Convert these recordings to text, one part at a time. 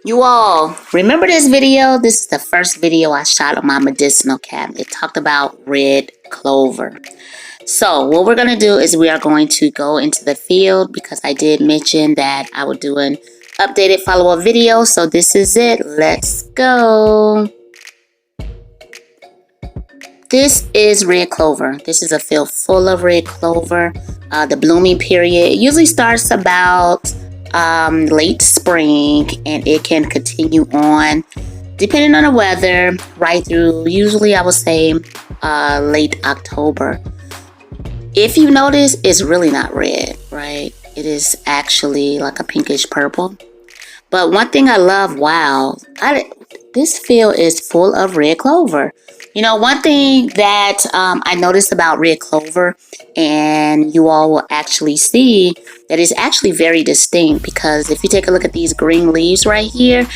You all remember this video? This is the first video I shot on my medicinal cabinet. It talked about red clover. So what we're going to do is we are going to go into the field because I did mention that I would do an updated follow-up video. So this is it. Let's go. This is red clover. This is a field full of red clover. The blooming period usually starts about late spring, and it can continue on depending on the weather right through usually I would say late October. If you notice, it's really not red, right? It is actually like a pinkish purple. But one thing I love, wow, this field is full of red clover. You know, one thing that I noticed about red clover, and you all will actually see that is actually very distinct, because if you take a look at these green leaves right here,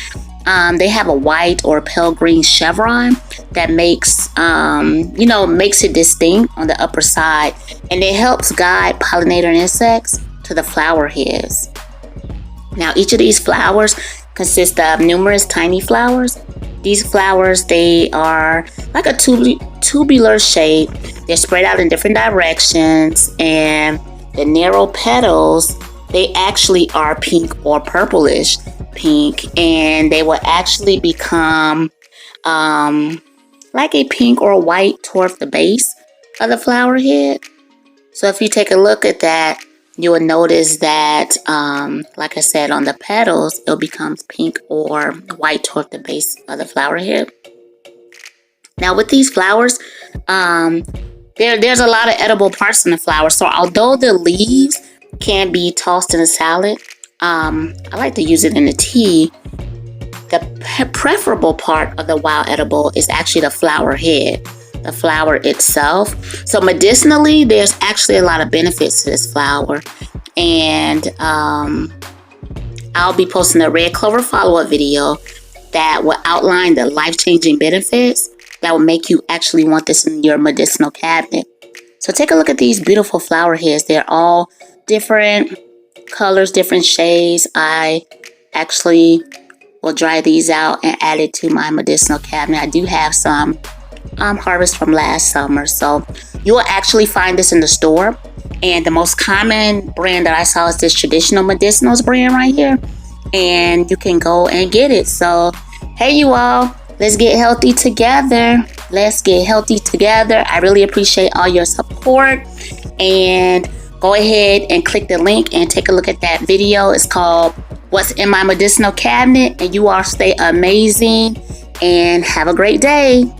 they have a white or pale green chevron that makes, makes it distinct on the upper side, and it helps guide pollinator insects to the flower heads. Now, each of these flowers consist of numerous tiny flowers. These flowers, they are like a tubular shape. They're spread out in different directions, and the narrow petals, they actually are pink or purplish pink, and they will actually become like a pink or white toward the base of the flower head. So if you take a look at that, you will notice that, like I said, on the petals, it becomes pink or white toward the base of the flower head. Now, with these flowers, there's a lot of edible parts in the flower. So although the leaves can be tossed in a salad, I like to use it in a tea. The preferable part of the wild edible is actually the flower head, the flower itself. So medicinally, there's actually a lot of benefits to this flower, and I'll be posting a red clover follow-up video that will outline the life-changing benefits that will make you actually want this in your medicinal cabinet. So take a look at these beautiful flower heads. They're all different colors, different shades. I actually will dry these out and add it to my medicinal cabinet. I do have some harvest from last summer, so you will actually find this in the store, and the most common brand that I saw is this Traditional Medicinals brand right here, and you can go and get it. So hey, you all, let's get healthy together. Let's get healthy together. I really appreciate all your support, and go ahead and click the link and take a look at that video. It's called What's in My Medicinal Cabinet, and you all stay amazing and have a great day.